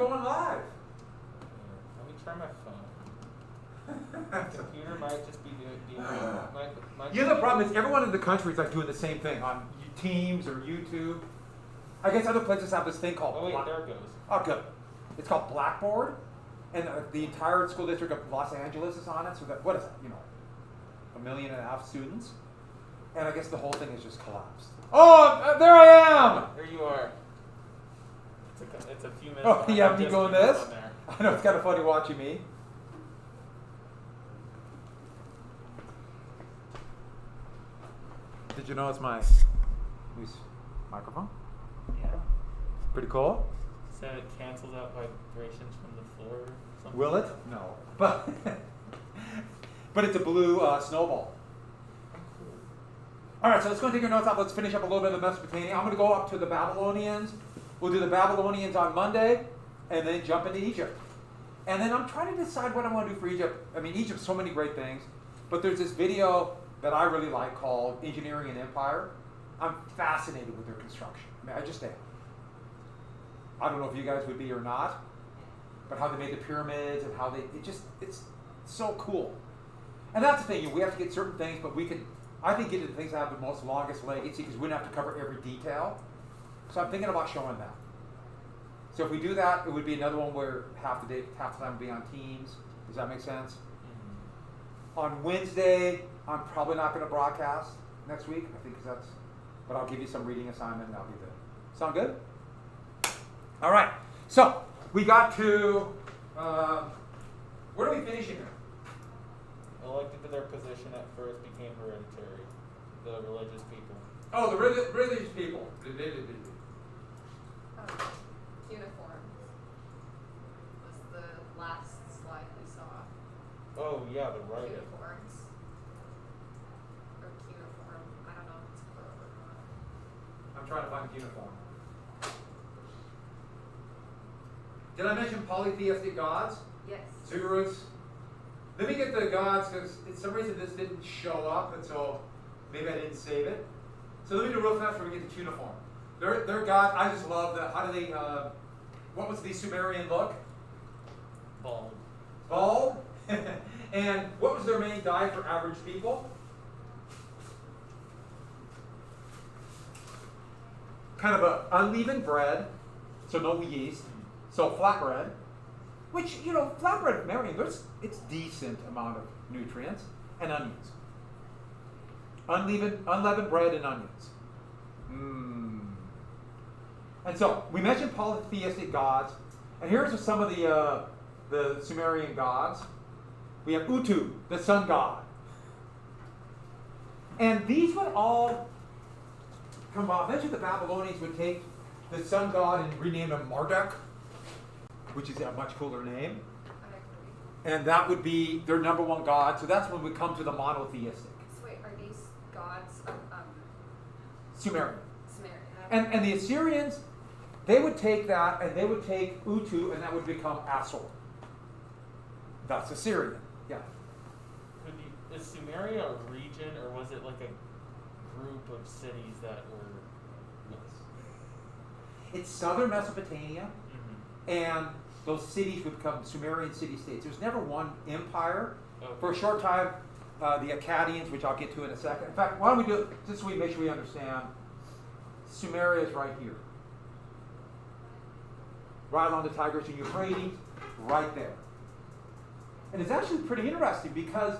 going live. Let me try my phone. Computer might just be doing You know, the problem is everyone in the country is like doing the same thing on Teams or YouTube. I guess other places have this thing called. Oh wait, there it goes. Oh, good. It's called Blackboard, and the entire school district of Los Angeles is on it. So that, what is that? 1.5 million students, and I guess the whole thing has just collapsed. Oh, there I am. There you are. It's a few minutes. Oh, you have me Just going keep this? on there. I know it's kind of funny watching me. Did you know it's my new microphone? Yeah. Pretty cool. So it cancels out vibrations from the floor or something? Will it? No. But but it's a blue snowball. All right, so let's go and take your notes off. Let's finish up a little bit of the Mesopotamia. I'm going to go up to the Babylonians. We'll do the Babylonians on Monday, and then jump into Egypt. And then I'm trying to decide what I want to do for Egypt. I mean, Egypt's so many great things, but there's this video that I really like called Engineering and Empire. I'm fascinated with their construction. I mean, I just am. I don't know if you guys would be or not, but how they made the pyramids and how it's so cool. And that's the thing, we have to get certain things, but we can, I think, get to the things that have the most longest legacy because we don't have to cover every detail. So I'm thinking about showing that. So if we do that, it would be another one where half the time would be on Teams. Does that make sense? Mm-hmm. On Wednesday, I'm probably not going to broadcast next week. I think but I'll give you some reading assignment and that'll be good. Sound good? All right. So we got to, what are we finishing here? Elected to their position at first became hereditary. The religious people. Oh, the religious people. Uniforms was the last slide we saw. Oh yeah, the writing. Uniforms. Or cuneiform. I don't know if it's plural or not. I'm trying to find uniform. Did I mention polytheistic gods? Yes. Zerus. Let me get the gods because for some reason this didn't show up, and so maybe I didn't save it. So let me do real fast before we get to cuneiform. Their gods, I just love that. How do they, what was the Sumerian look? Bald. Bald. And what was their main diet for average people? Kind of a uneven bread, so no yeast, so flat bread. Which, flatbread Marion, it's decent amount of nutrients, and onions. Unleavened bread and onions. And so, we mentioned polytheistic gods, and here's some of the Sumerian gods. We have Utu, the sun god. And these would all combine. Eventually the Babylonians would take the sun god and rename him Marduk, which is a much cooler name. And that would be their number one god. So that's when we come to the monotheistic. So wait, are these gods Sumerian. Sumerian? And the Assyrians, they would take that and they would take Utu and that would become Assur. That's Assyrian. Yeah. Is Sumeria a region or was it like a group of cities that were? Yes. It's southern Mesopotamia. And those cities would become Sumerian city-states. There's never one empire. Okay. For a short time, the Akkadians, which I'll get to in a second. In fact, why don't we do it, just so we make sure we understand, Sumeria is right here. Right along the Tigris and Euphrates, right there. And it's actually pretty interesting because,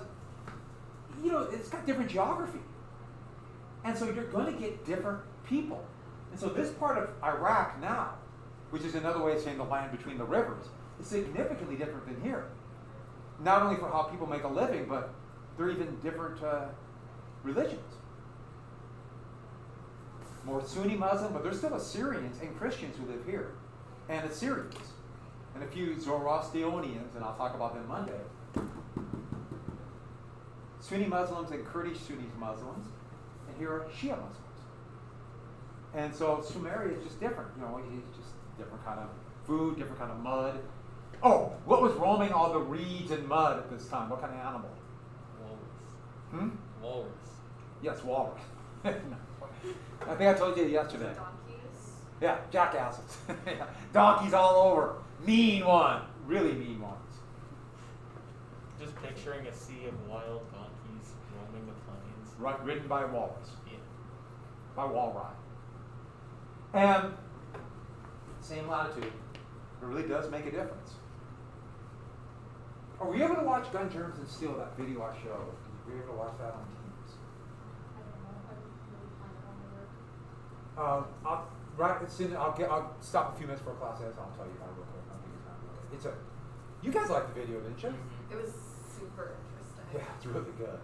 it's got different geography. And so you're going to get different people. And so this part of Iraq now, which is another way of saying the land between the rivers, is significantly different than here. Not only for how people make a living, but they're even different religions. More Sunni Muslim, but there's still Assyrians and Christians who live here, and Assyrians, and a few Zoroastrians, and I'll talk about them Monday. Sunni Muslims and Kurdish Sunni Muslims, and here are Shia Muslims. And so Sumeria is just different. It's just different kind of food, different kind of mud. Oh, what was roaming all the reeds and mud at this time? What kind of animal? Walrus. Walrus. Yes, walrus. I think I told you yesterday. Donkeys? Yeah, jackasses. Yeah. Donkeys all over. Mean one. Really mean ones. Just picturing a sea of wild donkeys roaming the plains. Right, ridden by walrus. Yeah. By walrus. And same latitude. It really does make a difference. Are we able to watch Gun, Germs, and Steel, that video I showed? Were you able to watch that on Teams? I don't know. I don't really find it on my work. I'll stop a few minutes for a class as I'll tell you about it real quick. I think it's not really. You guys liked the video, didn't you? Mhm. It was super interesting. Yeah, it's really good.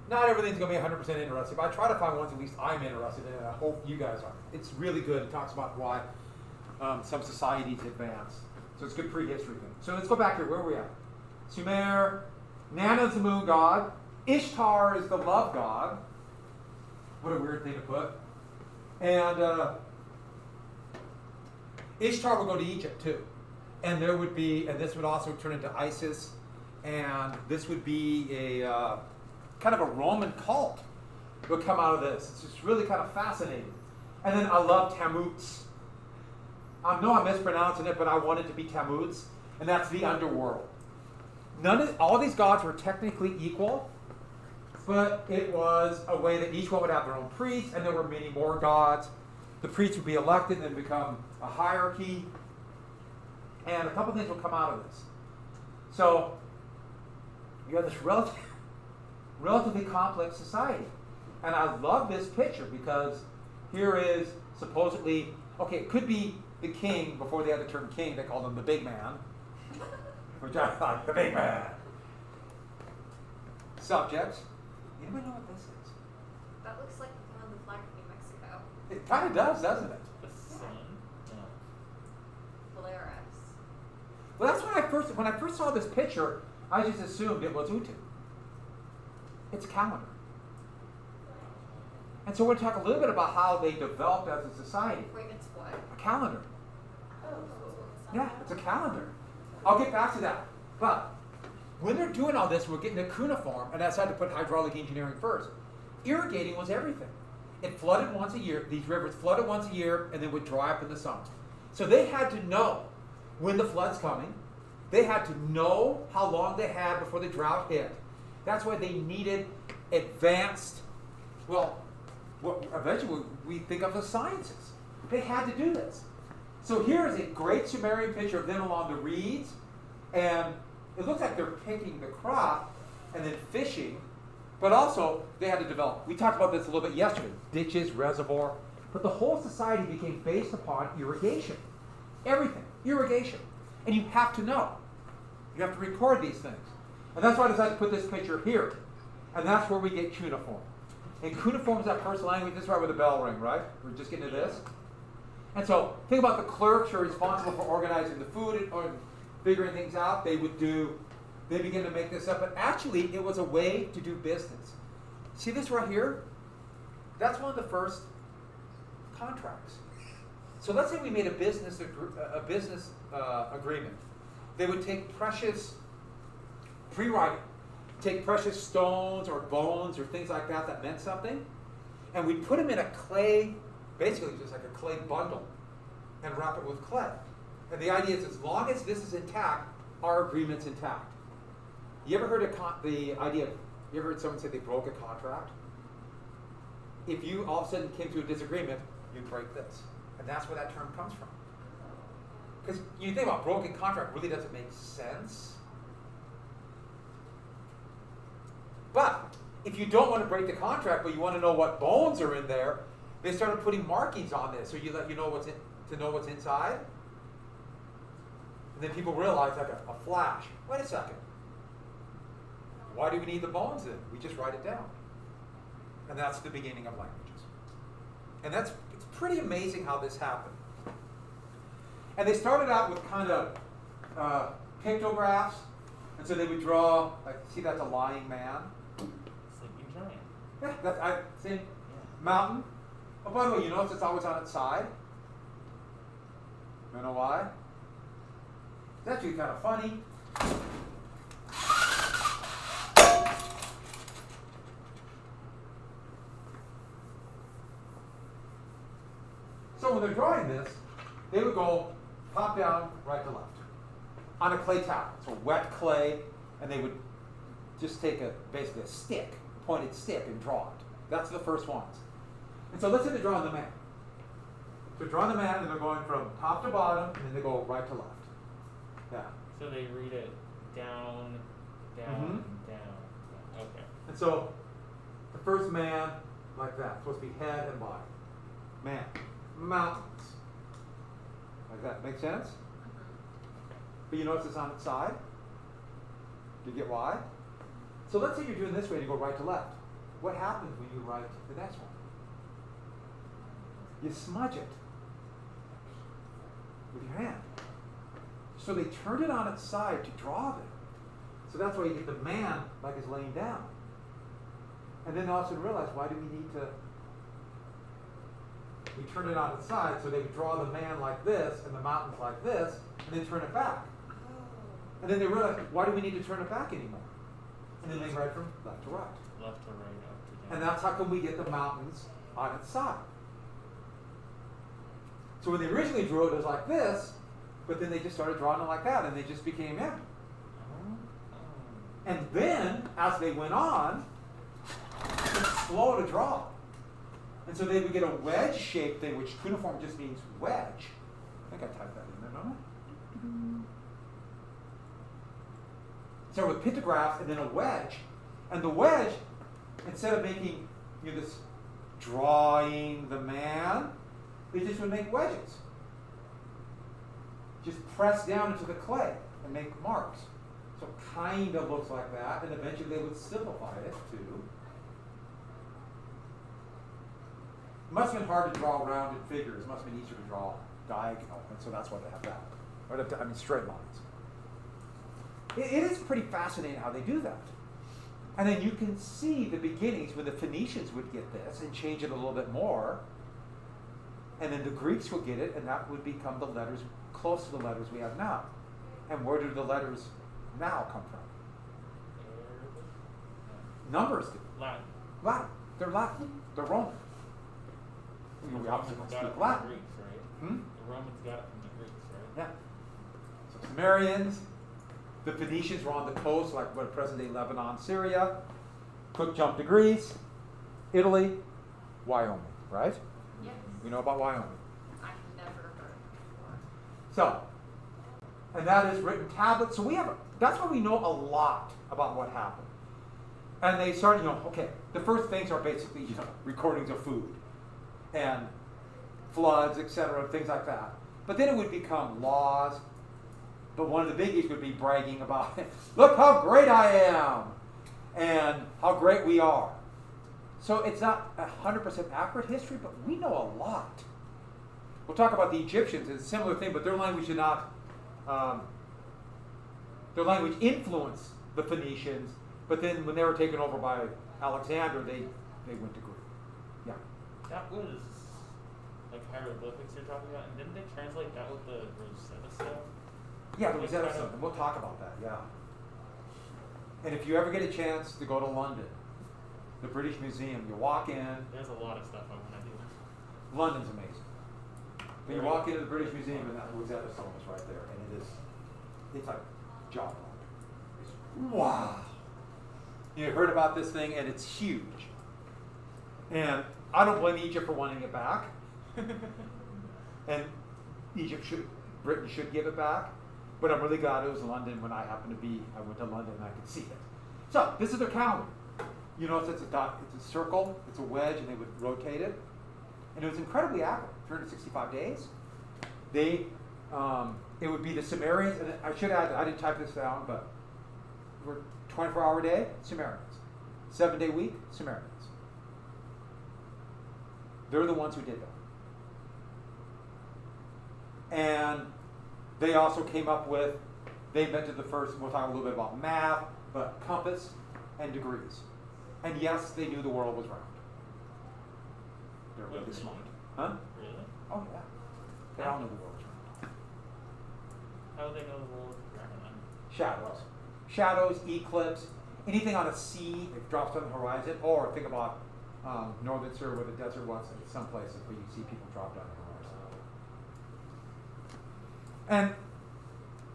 Not everything's going to be 100% interesting, but I try to find ones at least I'm interested in, and I hope you guys are. It's really good. It talks about why some societies advance. So it's good prehistory thing. So let's go back here. Where are we at? Sumer, Nana's the moon god. Ishtar is the love god. What a weird thing to put. And Ishtar would go to Egypt too. And there would be, and this would also turn into Isis, and this would be a kind of a Roman cult would come out of this. It's just really kind of fascinating. And then I love Tammuz. I know I'm mispronouncing it, but I want it to be Tammuz, and that's the underworld. All these gods were technically equal, but it was a way that each one would have their own priests, and there were many more gods. The priests would be elected and become a hierarchy, and a couple things will come out of this. So you have this relatively complex society. And I love this picture because here is supposedly, okay, it could be the king. Before they had the term king, they called him the big man. Which I like, the big man. Subjects. Anybody know what this is? That looks like on the flag of New Mexico. It kind of does, doesn't it? The sun? No. Polaris. Well, that's when I first saw this picture, I just assumed it was Utu. It's a calendar. And so we're going to talk a little bit about how they developed as a society. Wait, it's what? A calendar. Oh, so Yeah, it's a calendar. I'll get back to that. But when they're doing all this, we're getting to cuneiform, and I decided to put hydraulic engineering first. Irrigating was everything. It flooded once a year. These rivers flooded once a year and then would dry up in the summer. So they had to know when the flood's coming. They had to know how long they had before the drought hit. That's why they needed advanced, well, what eventually we think of as sciences. They had to do this. So here is a great Sumerian picture of them along the reeds, and it looks like they're picking the crop and then fishing, but also they had to develop. We talked about this a little bit yesterday, ditches, reservoir, but the whole society became based upon irrigation. Everything, irrigation. And you have to know. You have to record these things. And that's why I decided to put this picture here. And that's where we get cuneiform. And cuneiform is that first language. This is right where the bell ring, right? We're just getting to this. And so think about the clerks who are responsible for organizing the food or figuring things out. They begin to make this up. But actually, it was a way to do business. See this right here? That's one of the first contracts. So let's say we made a business agreement. They would take precious, pre-writing, take precious stones or bones or things like that that meant something, and we'd put them in a clay, basically just like a clay bundle, and wrap it with clay. And the idea is as long as this is intact, our agreement's intact. You ever heard you ever heard someone say they broke a contract? If you all of a sudden came to a disagreement, you'd break this. And that's where that term comes from. Because you think about broken contract really doesn't make sense. But if you don't want to break the contract, but you want to know what bones are in there, they started putting markings on this so you know what's inside. And then people realize, like a flash, wait a second. Why do we need the bones then? We just write it down. And that's the beginning of languages. And it's pretty amazing how this happened. And they started out with kind of pictographs. And so they would draw, like, see that's a lying man. Sleeping giant. Yeah, see, mountain. Oh, by the way, you notice it's always on its side? You know why? It's actually kind of funny. So when they're drawing this, they would go top down, right to left. On a clay tablet, so wet clay, and they would just take basically a stick, a pointed stick, and draw it. That's the first ones. And so let's say they're drawing the man. So drawing the man, and they're going from top to bottom, and then they go right to left. Yeah. So they read it down, down, down. Okay. And so the first man, like that, supposed to be head and body. Man. Mountains. Like that. Make sense? But you notice it's on its side? Do you get why? So let's say you're doing this way and you go right to left. What happens when you write the next one? You smudge it with your hand. So they turned it on its side to draw it. So that's why you get the man like it's laying down. And then they also realize, why do we need to? We turn it on its side, so they would draw the man like this and the mountains like this, and then turn it back. And then they realize, why do we need to turn it back anymore? And then they write from left to right. Left to right, up to down. And that's how come we get the mountains on its side. So when they originally drew it, it was like this, but then they just started drawing it like that, and they just became men. And then, as they went on, it's slow to draw. And so they would get a wedge-shaped thing, which cuneiform just means wedge. I think I typed that in there, don't I? So with pictographs and then a wedge. And the wedge, instead of making this drawing the man, they just would make wedges. Just press down into the clay and make marks. So it kind of looks like that, and eventually they would simplify it to. It must have been hard to draw rounded figures. It must have been easier to draw diagonal, and so that's why they have that. Or straight lines. It is pretty fascinating how they do that. And then you can see the beginnings when the Phoenicians would get this and change it a little bit more. And then the Greeks would get it, and that would become the letters close to the letters we have now. And where do the letters now come from? Numbers do. Latin. Latin. They're Latin. They're Roman. We obviously don't Got it speak from Latin. the Greeks, right? Hmm? The Romans got it from the Greeks, right? Yeah. So Sumerians, the Phoenicians were on the coast, like what present-day Lebanon, Syria. Quick jump to Greece, Italy, Wyoming, right? Yes. We know about Wyoming. I've never heard it before. So, and that is written tablets. So that's why we know a lot about what happened. And they started, okay, the first things are basically, recordings of food and floods, etc., things like that. But then it would become laws. But one of the biggies would be bragging about, look how great I am, and how great we are. So it's not 100% accurate history, but we know a lot. We'll talk about the Egyptians. It's a similar thing, but their language did not, their language influenced the Phoenicians, but then when they were taken over by Alexander, they went to Greek. Yeah. That was like hieroglyphics you're talking about, and didn't they translate that with the Rosetta Stone? Yeah, the Rosetta Stone. We'll talk about that, yeah. And if you ever get a chance to go to London, the British Museum, you walk in. There's a lot of stuff I want to do. London's amazing. But you walk into the British Museum and that Rosetta Stone is right there, and it's like jaw-dropping. Wow. You heard about this thing, and it's huge. And I don't blame Egypt for wanting it back. And Britain should give it back. But I'm really glad it was London when I went to London and I could see it. So this is their calendar. You notice it's a circle, it's a wedge, and they would rotate it. And it was incredibly accurate, 365 days. It would be the Sumerians, and I should add, I didn't type this down, but we're 24-hour day, Sumerians. 7-day week, Sumerians. They're the ones who did that. And they also came up with, they invented the first, we'll talk a little bit about math, but compass and degrees. And yes, they knew the world was round. They're really Really? smart. Huh? Really? Oh yeah. They all knew the world was round. How do they know the world is round? Shadows. Shadows, eclipse, anything on a sea that drops on the horizon, or think about northern Syria where the desert was, and some places where you see people drop down the horizon. And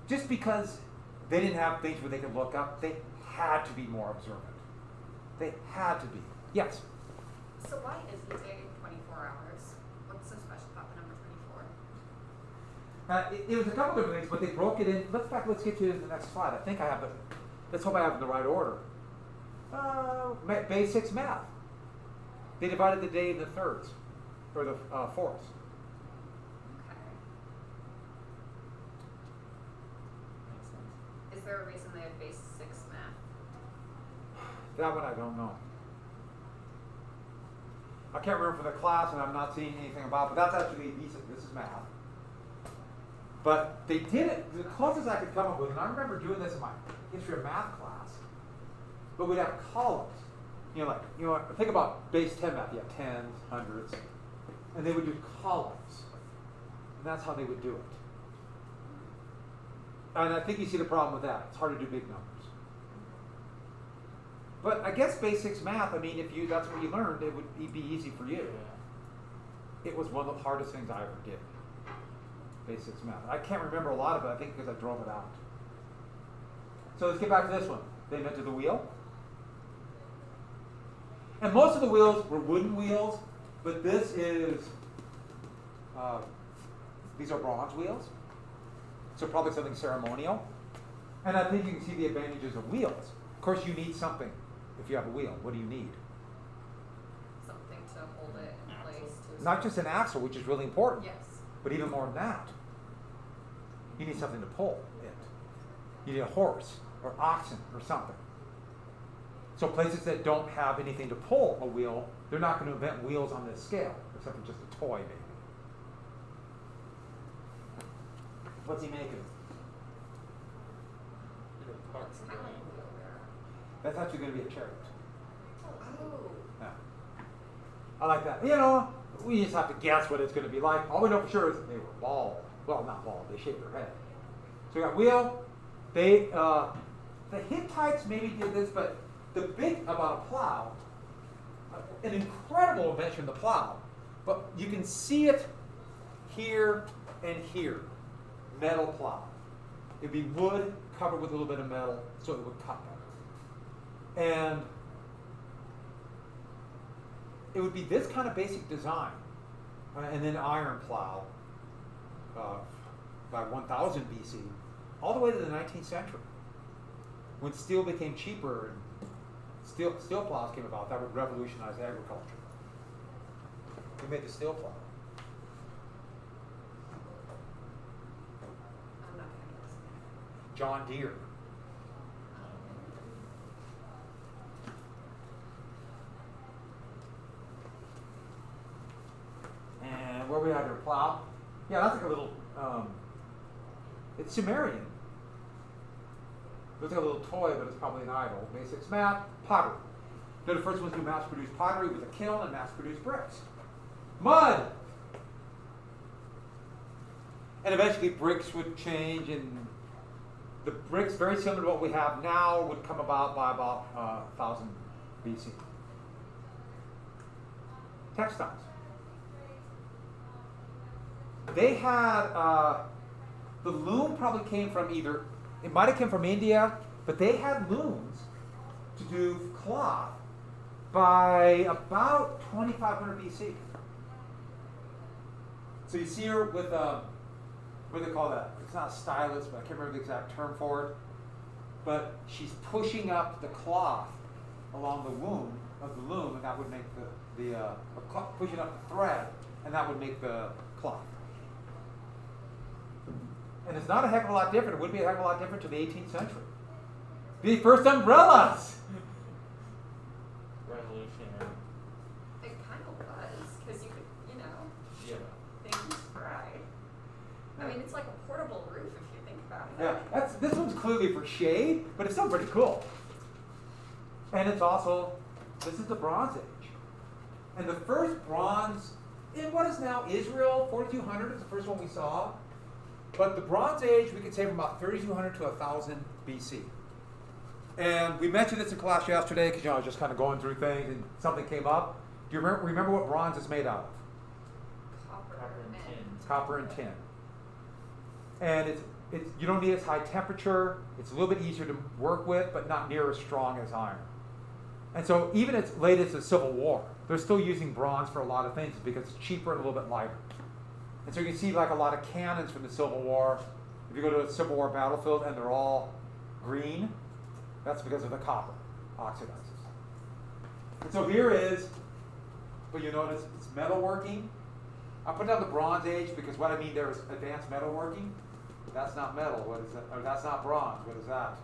just because they didn't have things where they could look up, they had to be more observant. They had to be. Yes? So why isn't it 24 hours? What's so special about the number 24? It was a couple different things, but they broke it in. Let's get to the next slide. I think I have the, let's hope I have it in the right order. Basics math. They divided the day into thirds, or the fourths. Okay. Makes sense. Is there a reason they have base 6 math? That one I don't know. I can't remember for the class, and I'm not seeing anything about it, but that's actually, this is math. But they did it, the closest I could come up with, and I remember doing this in my history of math class, but we'd have columns. Think about base 10 math, you have tens, hundreds, and they would do columns. And that's how they would do it. And I think you see the problem with that. It's hard to do big numbers. But I guess basics math, I mean, if that's what you learned, it would be easy for you. Yeah. It was one of the hardest things I ever did. Basics math. I can't remember a lot of it, I think, because I drove it out. So let's get back to this one. They invented the wheel. And most of the wheels were wooden wheels, but this is, these are bronze wheels. So probably something ceremonial. And I think you can see the advantages of wheels. Of course, you need something if you have a wheel. What do you need? Something to hold it in place. Not just an axle, which is really important, Yes. but even more than that. You need something to pull it. You need a horse or oxen or something. So places that don't have anything to pull a wheel, they're not going to invent wheels on this scale, except for just a toy maybe. What's he making? Parts of the Talent game. wheel there. That's actually going to be a chariot. Oh. Yeah. I like that. We just have to guess what it's going to be like. All we know for sure is they were bald. Well, not bald. They shaved their head. So we got wheel. The Hittites maybe did this, but the big about a plow, an incredible invention, the plow. But you can see it here and here. Metal plow. It'd be wood covered with a little bit of metal, so it would cut better. And it would be this kind of basic design, and then iron plow by 1000 BC, all the way to the 19th century, when steel became cheaper and steel plows came about. That would revolutionize agriculture. We made the steel plow. I'm not going to guess. John Deere. And where we had our plow. Yeah, that's like a little, it's Sumerian. Looks like a little toy, but it's probably an idol. Basics math, pottery. They're the first ones who mass-produced pottery with a kiln and mass-produced bricks. Mud! And eventually bricks would change, and the bricks, very similar to what we have now, would come about by about 1000 BC. Textiles. They had, the loom probably came from it might have come from India, but they had looms to do cloth by about 2500 BC. So you see her with what do they call that? It's not a stylus, but I can't remember the exact term for it. But she's pushing up the cloth along the wound of the loom, and that would make pushing up the thread, and that would make the cloth. And it's not a heck of a lot different. It would be a heck of a lot different to the 18th century. The first umbrellas. Revolutionary. It kind of was, because you could, Yeah. things fried. I mean, it's like a portable roof if you think about it. Yeah, this one's clearly for shade, but it's still pretty cool. And it's also, this is the Bronze Age. And the first bronze, in what is now Israel, 4200 is the first one we saw. But the Bronze Age, we could say from about 3200 to 1000 BC. And we mentioned this in class yesterday because I was just kind of going through things and something came up. Do you remember what bronze is made out of? Copper Copper and tin. Copper and tin. And you don't need as high temperature. It's a little bit easier to work with, but not near as strong as iron. And so even as late as the Civil War, they're still using bronze for a lot of things because it's cheaper and a little bit lighter. And so you can see like a lot of cannons from the Civil War. If you go to a Civil War battlefield and they're all green, that's because of the copper oxidizes. And so here is, well, you notice it's metalworking. I put down the Bronze Age because what I mean there is advanced metalworking. That's not metal. What is that? Or that's not bronze. What is that?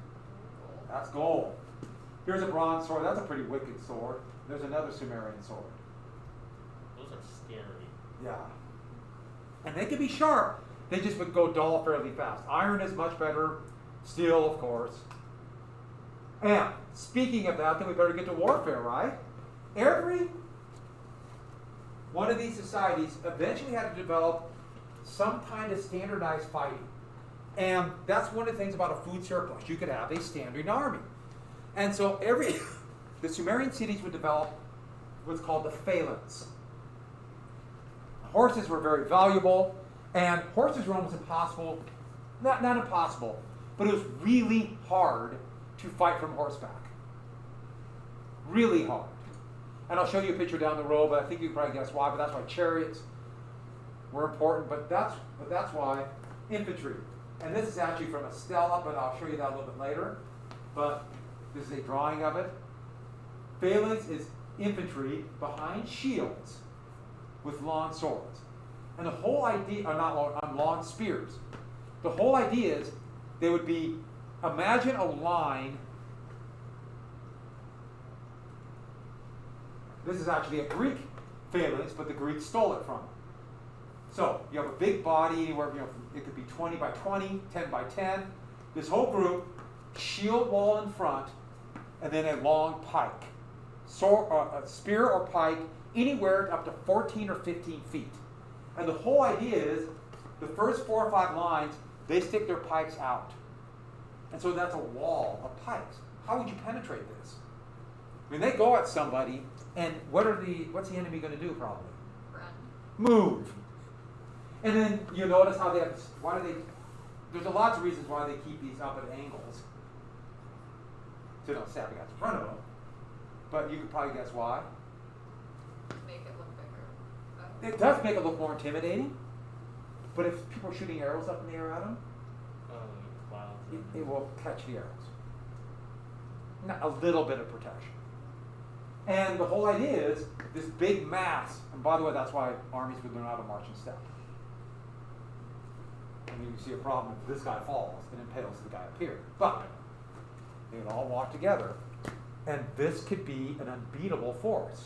That's gold. Here's a bronze sword. That's a pretty wicked sword. There's another Sumerian sword. Those are scary. Yeah. And they could be sharp. They just would go dull fairly fast. Iron is much better. Steel, of course. And speaking of that, then we better get to warfare, right? Every one of these societies eventually had to develop some kind of standardized fighting. And that's one of the things about a food surplus. You could have a standing army. And so the Sumerian cities would develop what's called the Phalanx. Horses were very valuable, and horses were almost impossible, not impossible, but it was really hard to fight from horseback. Really hard. And I'll show you a picture down the road, but I think you can probably guess why, but that's why chariots were important, but that's why infantry. And this is actually from a stela, but I'll show you that a little bit later. But this is a drawing of it. Phalanx is infantry behind shields with long swords. And the whole idea, or not long, long spears. The whole idea is they would be, imagine a line. This is actually a Greek phalanx, but the Greeks stole it from it. So you have a big body, anywhere, it could be 20 by 20, 10 by 10. This whole group, shield wall in front, and then a long pike. A spear or pike, anywhere up to 14 or 15 feet. And the whole idea is, the first 4 or 5 lines, they stick their pikes out. And so that's a wall of pikes. How would you penetrate this? I mean, they go at somebody, and what's the enemy going to do probably? Run. Move. And then you notice how there's a lots of reasons why they keep these up at angles. So don't stab against the front of them. But you could probably guess why. Make it look bigger. It does make it look more intimidating. But if people are shooting arrows up in the air at them, it will catch the arrows. Not a little bit of protection. And the whole idea is this big mass, and by the way, that's why armies would learn how to march in step. And you see a problem if this guy falls and impales the guy up here. But they would all walk together, and this could be an unbeatable force.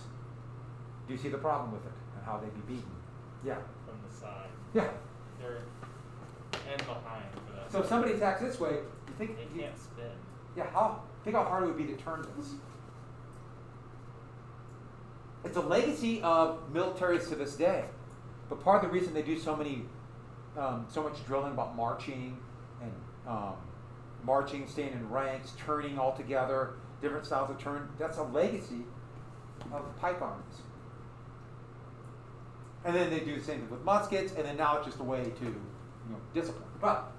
Do you see the problem with it and how they'd be beaten? Yeah. From the side. Yeah. They're and behind for that. So if somebody attacks this way, you think they can't spin. Yeah, think how hard it would be to turn this. It's a legacy of militaries to this day. But part of the reason they do so much drilling about marching and staying in ranks, turning all together, different styles of turn, that's a legacy of pike armies. And then they do the same thing with muskets, and then now it's just a way to discipline. But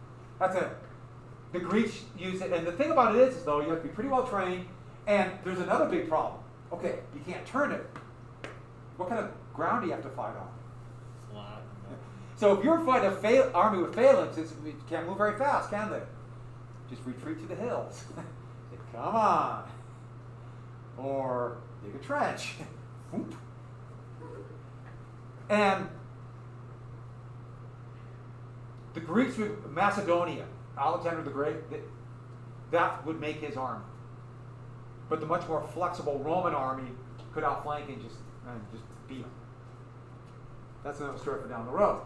the Greeks use it, and the thing about it is though, you have to be pretty well trained, and there's another big problem. Okay, you can't turn it. What kind of ground do you have to fight on? Flat. So if you're fighting an army with phalanxes, they can't move very fast, can they? Just retreat to the hills. Come on. Or dig a trench. And the Greeks with Macedonia, Alexander the Great, that would make his army. But the much more flexible Roman army could outflank and just beat them. That's another story for down the road.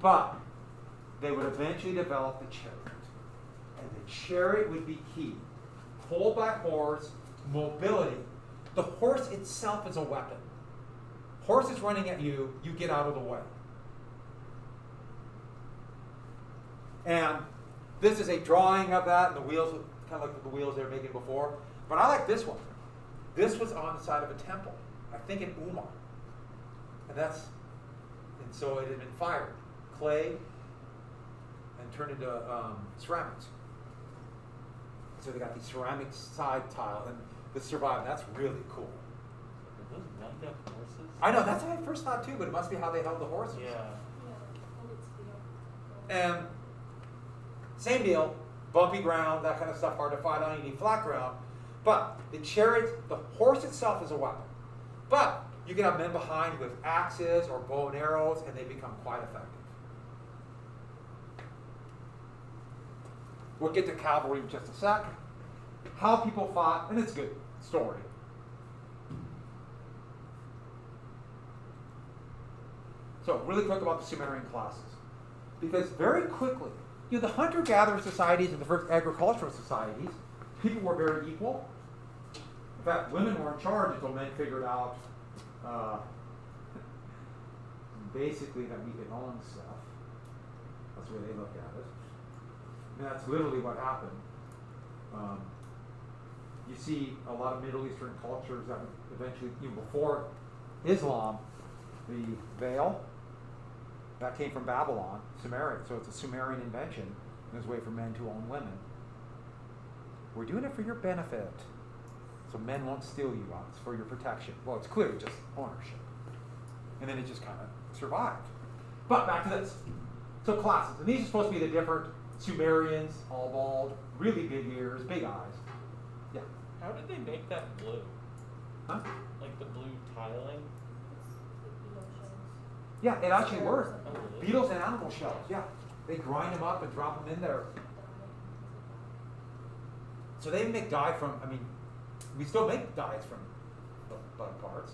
But they would eventually develop the chariot. And the chariot would be key. Pulled by horse, mobility. The horse itself is a weapon. Horse is running at you, you get out of the way. And this is a drawing of that, and the wheels, kind of like the wheels they were making before. But I like this one. This was on the side of a temple, I think in Umar. And so it had been fired. Clay, and and turned into ceramics. So they got these ceramic side tile, and this survived. That's really cool. Are those wind up horses? I know, that's what I first thought too, but it must be how they held the horses. Yeah. And same deal, bumpy ground, that kind of stuff, hard to fight on. You need flat ground. But the chariot, the horse itself is a weapon. But you can have men behind with axes or bow and arrows, and they become quite effective. We'll get to cavalry in just a sec. How people fought, and it's a good story. So really quick about the Sumerian classes. Because very quickly, the hunter-gatherer societies and the first agricultural societies, people were very equal. In fact, women were in charge until men figured out basically that we could own stuff. That's the way they look at it. And that's literally what happened. You see a lot of Middle Eastern cultures that eventually, even before Islam, the veil, that came from Babylon, Sumerian. So it's a Sumerian invention, and it's a way for men to own women. We're doing it for your benefit, so men won't steal you out. It's for your protection. Well, it's clearly just ownership. And then it just kind of survived. But back to this. So classes, and these are supposed to be the different Sumerians, all bald, really big ears, big eyes. Yeah. How did they make that blue? Huh? Like the blue tiling? Yeah, it actually works. Oh, really? Beetles and animal shells, yeah. They grind them up and drop them in there. So they make dye from, we still make dyes from bug parts.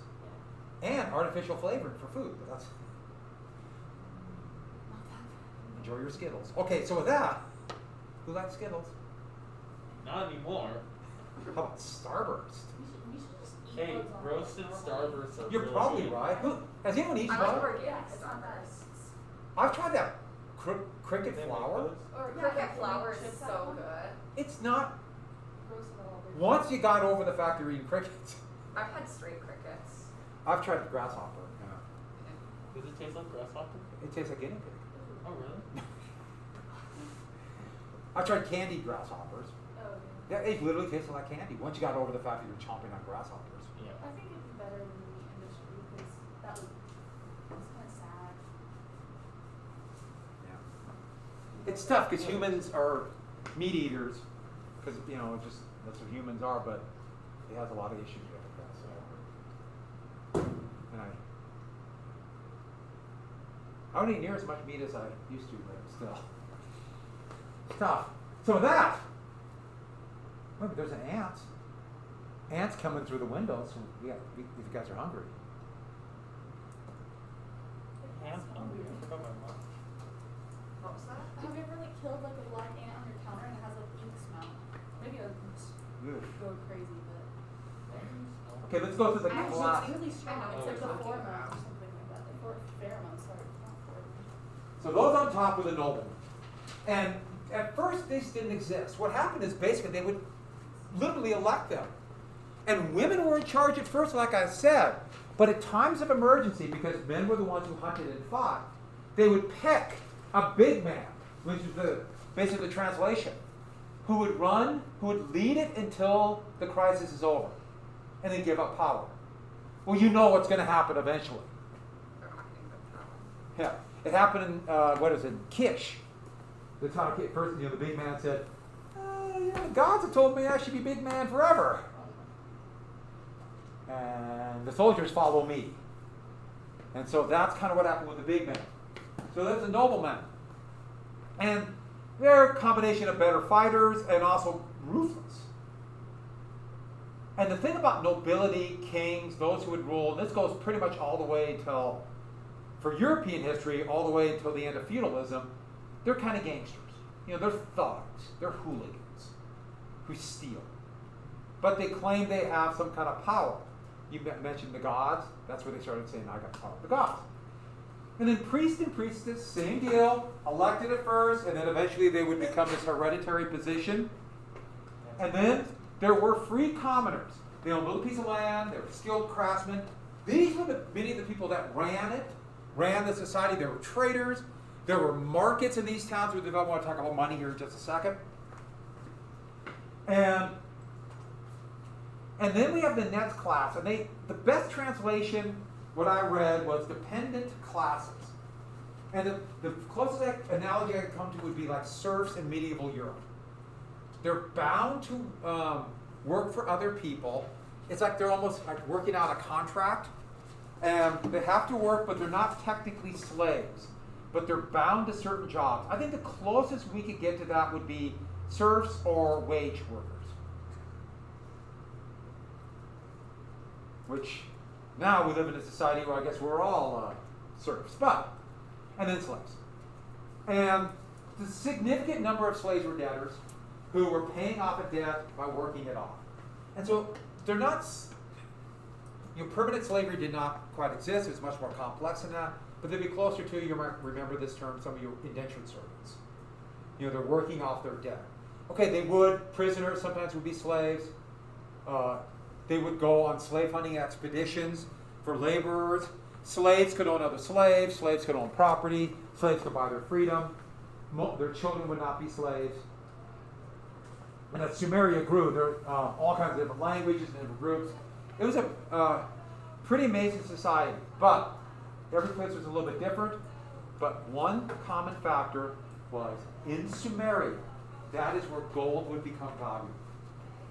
And artificial flavoring for food, but that's... Enjoy your Skittles. Okay, so with that, who likes Skittles? Not anymore. How about Starburst? We should just eat Hey, those on roasted normal Starburst are You're really probably good. right. Has anyone eaten I like that? organic It's not bad. Starbursts. I've tried that cricket They make flour. those? Or Cricket flour is so good. It's not. Roast it all over. Once you got over the fact you're eating crickets, I've had straight crickets. I've tried the grasshopper. Does it taste like grasshopper? It tastes like guinea pig. Oh, really? I've tried candied grasshoppers. Oh, Yeah, it literally tasted like candy. Once you got over the fact that you're chomping on grasshoppers. Yeah. I think it'd be better than the meat industry because that was kind of sad. Yeah. It's tough because humans are meat eaters, because just that's what humans are. But it has a lot of issues with it. So. And I don't eat near as much meat as I used to, but still. It's tough. So with that, look, there's an ant. Ants coming through the window, so if you guys are hungry. I'm hungry. I forgot my lunch. What was that? Have you ever killed a black ant on your counter and it has ink smell? Maybe I'm just going crazy, but Okay, let's go to the Actually, class. it's really strong. I know It's what like the you're talking pheromones about. or something like that. The pheromones, sorry, not pheromones. So those on top were the noblemen. And at first, these didn't exist. What happened is basically they would literally elect them. And women were in charge at first, like I said. But at times of emergency, because men were the ones who hunted and fought, they would pick a big man, which is basically the translation, who would run, who would lead it until the crisis is over, and then give up power. Well, you know what's going to happen eventually. They're not getting good power. Yeah, it happened in Kish. The town of Kish. First, the big man said, the gods have told me I should be big man forever. And the soldiers follow me. And so that's kind of what happened with the big man. So that's a nobleman. And they're a combination of better fighters and also ruthless. And the thing about nobility, kings, those who would rule, and this goes pretty much all the way till, for European history, all the way until the end of feudalism, they're kind of gangsters. They're thugs. They're hooligans who steal. But they claim they have some kind of power. You mentioned the gods. That's where they started saying, I got the power of the gods. And then priest and priestess, same deal, elected at first, and then eventually they would become this hereditary position. And then there were free commoners. They owned a little piece of land, they were skilled craftsmen. These were many of the people that ran the society. There were traders. There were markets in these towns. I want to talk about money here in just a second. And then we have the next class. And the best translation, what I read, was dependent classes. And the closest analogy I could come to would be like serfs in medieval Europe. They're bound to work for other people. It's like they're almost like working out a contract. And they have to work, but they're not technically slaves. But they're bound to certain jobs. I think the closest we could get to that would be serfs or wage workers. Which now we live in a society where I guess we're all serfs, and then slaves. And the significant number of slaves were debtors who were paying off a debt by working it off. And so they're not, permanent slavery did not quite exist. It was much more complex than that. But they'd be closer to, you might remember this term, some of your indentured servants. They're working off their debt. Okay, prisoners sometimes would be slaves. They would go on slave hunting expeditions for laborers. Slaves could own other slaves. Slaves could own property. Slaves could buy their freedom. Their children would not be slaves. And as Sumeria grew, there were all kinds of different languages and different groups. It was a pretty amazing society, but every place was a little bit different. But one common factor was in Sumeria, that is where gold would become valuable.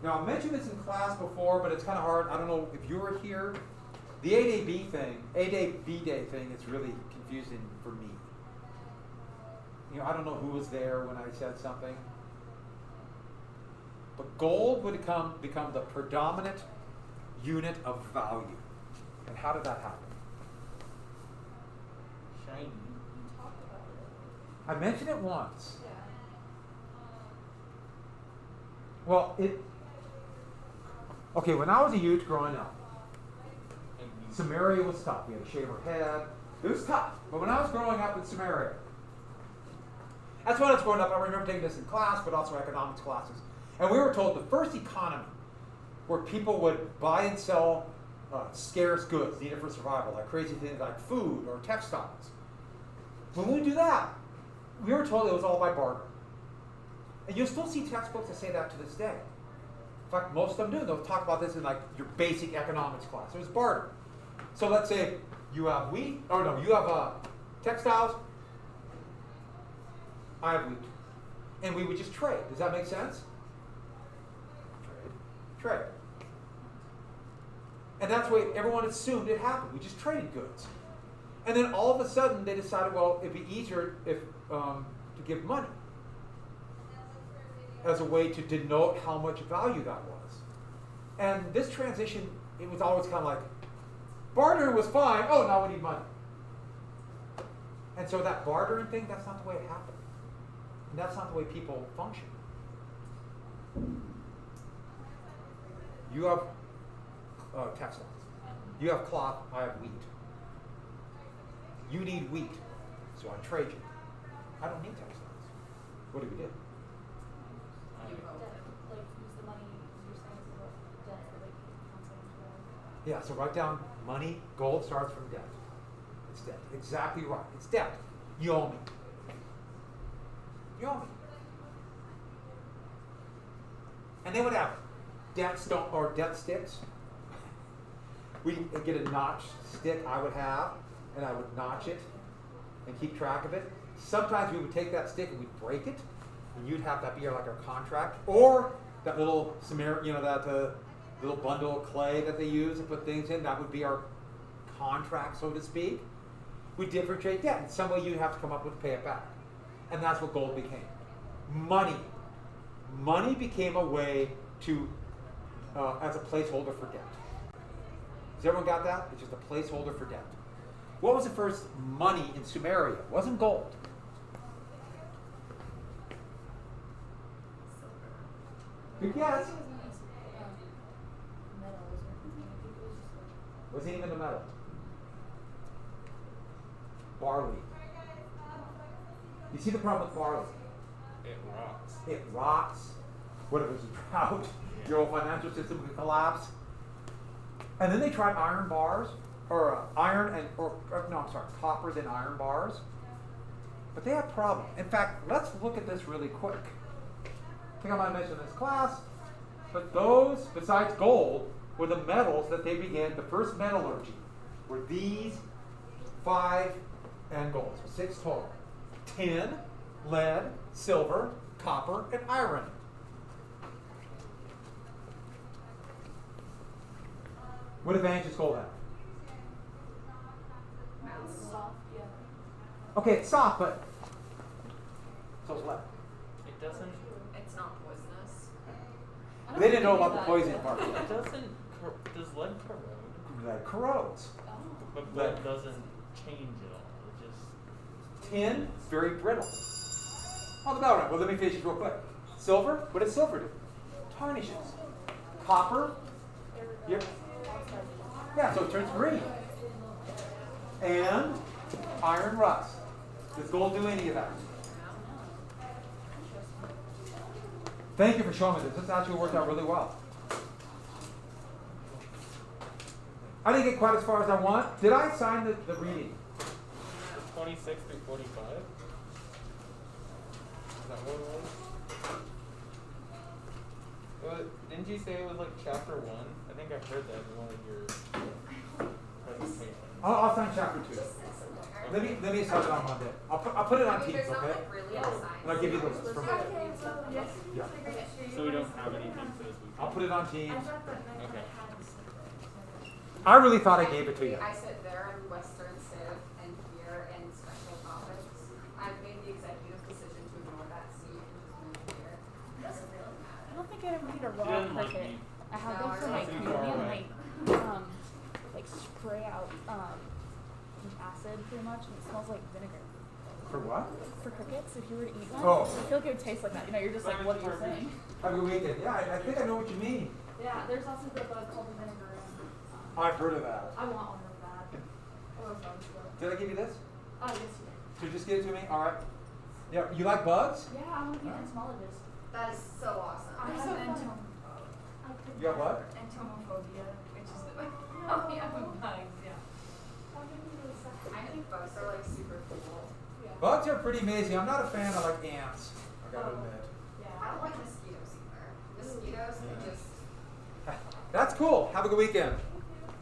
Now, I mentioned this in class before, but it's kind of hard. I don't know if you were here. The 8AB thing, 8AB day thing is really confusing for me. I don't know who was there when I said something. But gold would become the predominant unit of value. And how did that happen? Shiny. You talked about it. I mentioned it once. Yeah. Well, okay, when I was a youth growing up, Samaria was tough. We had to shave our head. It was tough. But when I was growing up in Samaria, that's when I was growing up. I remember taking this in class, but also economics classes. And we were told the first economy where people would buy and sell scarce goods needed for survival, like crazy things like food or textiles. When we do that, we were told it was all by barter. And you'll still see textbooks that say that to this day. In fact, most of them do. They'll talk about this in like your basic economics class. It was barter. So let's say you have you have textiles, I have wheat. And we would just trade. Does that make sense? Trade. And that's the way everyone assumed it happened. We just traded goods. And then all of a sudden they decided, well, it'd be easier if to give money as a way to denote how much value that was. And this transition, it was always kind of like, bartering was fine, oh, now we need money. And so that bartering thing, that's not the way it happened. And that's not the way people function. You have textiles. You have cloth, I have wheat. You need wheat, so I trade you. I don't need textiles. What do we do? You like use the money you're saying is about debt or like concept. Yeah, so write down money, gold starts from debt. It's debt. Exactly right. It's debt. You owe me. You owe me. And they would have debt sticks. We get a notch stick I would have, and I would notch it and keep track of it. Sometimes we would take that stick and we'd break it, and you'd have that be like our contract, or that little little bundle of clay that they use to put things in. That would be our contract, so to speak. We differentiate debt. In some way, you have to come up with to pay it back, and that's what gold became. Money. Money became a way to as a placeholder for debt. Has everyone got that? It's just a placeholder for debt. What was the first money in Sumeria? It wasn't gold. Good guess. Wasn't even the metal. Barley. You see the problem with barley? It rots. It rots. What if there's a drought? Your whole financial system could collapse. And then they tried iron bars, or copper than iron bars. But they have problems. In fact, let's look at this really quick. I think I might mention this class, but those, besides gold, were the metals that they began, the first metallurgy, were these 5 and gold, so 6 total. Tin, lead, silver, copper, and iron. What advantage does gold have? Soft, yeah. Okay, it's soft, but so is lead. It doesn't. It's not poisonous. I don't They didn't know think about the that. poison part. It doesn't. Does lead corrode? Lead corrodes. Oh. But Lead. lead doesn't change at all. It just. Tin, very brittle. Oh, the bell rang. Well, let me finish it real quick. Silver, what does silver do? Tarnishes. Copper, yep. Yeah, so it turns green. And iron rust. Does gold do any of that? Thank you for showing me this. This actually worked out really well. I didn't get quite as far as I want. Did I sign the reading? 26 through 45. Is that what it was? Didn't you say it was like chapter 1? I think I heard that in one of your presentations. I'll sign chapter 2. Just sit somewhere. Let me sign it on Monday. I'll put it on I mean, Teams, there's not okay? like really a science. And I'll give you the list from there. Yes. Yeah. So we don't have anything for this week. I'll put it on Teams. Okay. I really thought I gave it to you. I sit there in Western Civ and here in special topics. I've made the executive decision to ignore that seat and just move here. It doesn't really matter. I don't think I ever need a She raw doesn't like cricket. me. I have No, them for I my don't. Too far cranium, away. like spray out acid pretty much, and it smells like vinegar. For what? For crickets, if you were to eat one, Oh. I feel like it would taste like that. You know, you're just like, what you're saying. Have a good weekend. Yeah, I think I know what you mean. Yeah, there's also the bug called the vinegar. I've heard of that. I want one really bad. Or a bug still. Did I give you this? Oh, yes, you did. So just give it to me? All right. Yeah, you like bugs? Yeah, I'm looking at entomologist. That is so awesome. I They're have so an fun. You have what? Entomophobia, which is Oh, yeah, bugs, yeah. I think bugs are like super cool. Bugs are pretty amazing. I'm not a fan of like ants. I gotta admit. I don't like mosquitoes either. Mosquitoes can Yeah. just. That's cool. Have a good weekend.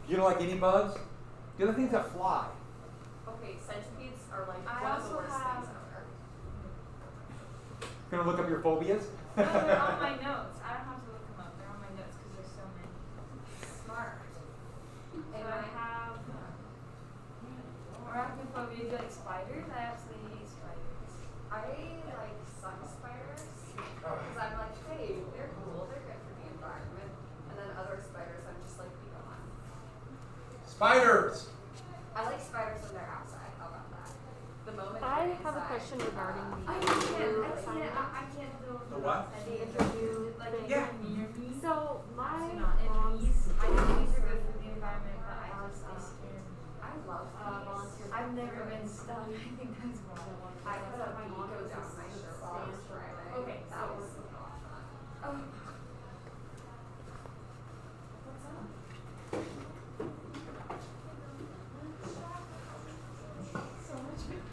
You don't like any bugs? The other things that fly. Okay, centipedes are like I one of the also worst have- things ever. Gonna look up your phobias? No, they're on my notes. I don't have to look them up. They're on my notes because there's so many. Smart. So I have arachnophobia. Do you like spiders? I absolutely hate spiders. I like sun spiders because I'm like, hey, they're cool, they're good for the environment. And then other spiders, I'm just like, be gone. Spiders! I like spiders when they're outside. How about that? The moment I they're have a inside, question regarding the I interview can't assignment. do The what? the interview, like Yeah. near me. So my So not enemies.